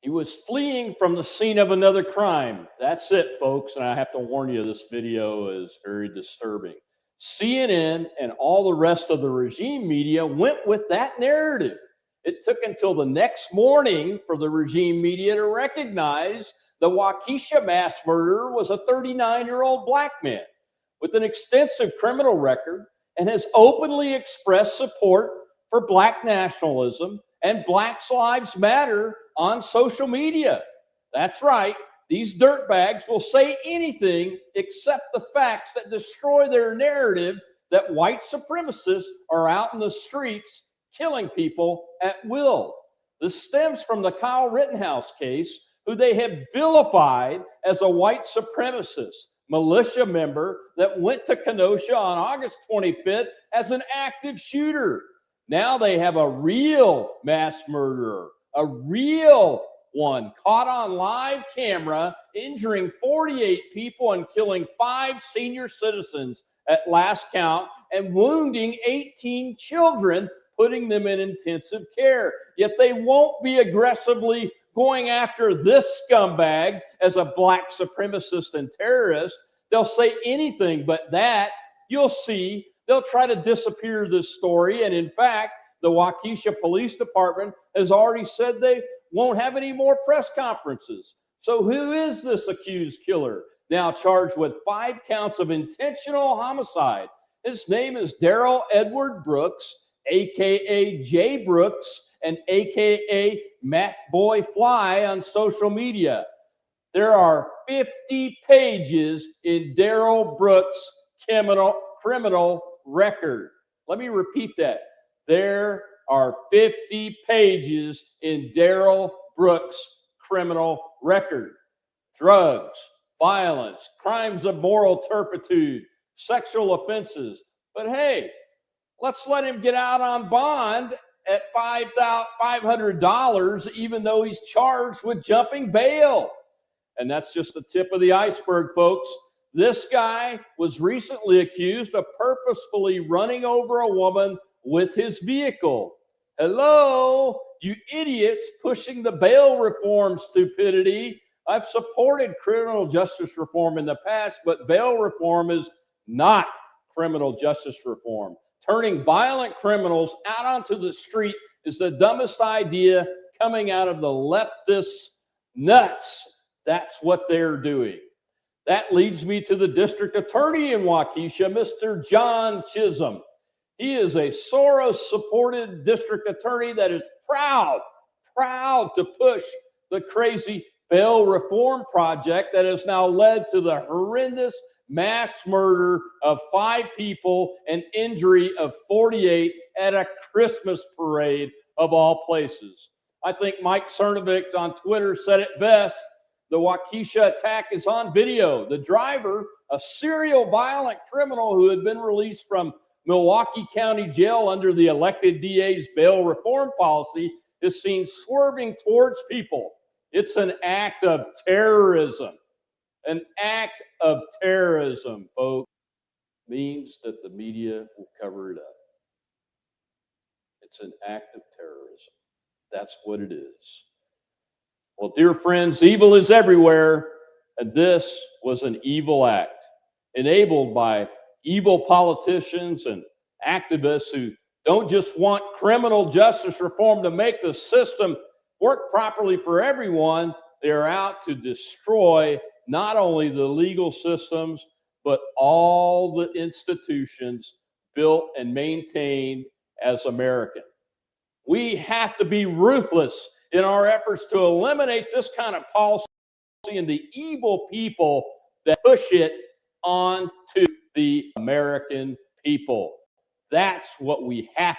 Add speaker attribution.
Speaker 1: He was fleeing from the scene of another crime. That's it, folks. And I have to warn you, this video is very disturbing. CNN and all the rest of the regime media went with that narrative. It took until the next morning for the regime media to recognize the Waukesha mass murderer was a 39-year-old black man with an extensive criminal record and has openly expressed support for black nationalism and Black Lives Matter on social media. That's right. These dirtbags will say anything except the facts that destroy their narrative that white supremacists are out in the streets killing people at will. This stems from the Kyle Rittenhouse case, who they have vilified as a white supremacist militia member that went to Kenosha on August 25th as an active shooter. Now they have a real mass murderer, a real one caught on live camera, injuring 48 people and killing 5 senior citizens at last count and wounding 18 children, putting them in intensive care. Yet they won't be aggressively going after this scumbag as a black supremacist and terrorist. They'll say anything but that. You'll see. They'll try to disappear this story. And in fact, the Waukesha Police Department has already said they won't have any more press conferences. So who is this accused killer, now charged with 5 counts of intentional homicide? His name is Darrell Edward Brooks, a.k.a. Jay Brooks, and a.k.a. Matt Boy Fly on social media. There are 50 pages in Darrell Brooks' criminal record. Let me repeat that. There are 50 pages in Darrell Brooks' criminal record. Drugs, violence, crimes of moral turpitude, sexual offenses. But hey, let's let him get out on bond at $500, even though he's charged with jumping bail. And that's just the tip of the iceberg, folks. This guy was recently accused of purposefully running over a woman with his vehicle. Hello, you idiots pushing the bail reform stupidity. I've supported criminal justice reform in the past, but bail reform is not criminal justice reform. Turning violent criminals out onto the street is the dumbest idea coming out of the leftist nuts. That's what they're doing. That leads me to the district attorney in Waukesha, Mr. John Chisholm. He is a Soros-supported district attorney that is proud to push the crazy bail reform project that has now led to the horrendous mass murder of 5 people and injury of 48 at a Christmas parade of all places. I think Mike Cernovich on Twitter said it best. The Waukesha attack is on video. The driver, a serial violent criminal who had been released from Milwaukee County Jail under the elected DA's bail reform policy, is seen swerving towards people. It's an act of terrorism. An act of terrorism, folks, means that the media will cover it up. It's an act of terrorism. That's what it is. Well, dear friends, evil is everywhere, and this was an evil act enabled by evil politicians and activists who don't just want criminal justice reform to make the system work properly for everyone. They're out to destroy not only the legal systems, but all the institutions built and maintained as American. We have to be ruthless in our efforts to eliminate this kind of policy and the evil people that push it on to the American people. That's what we have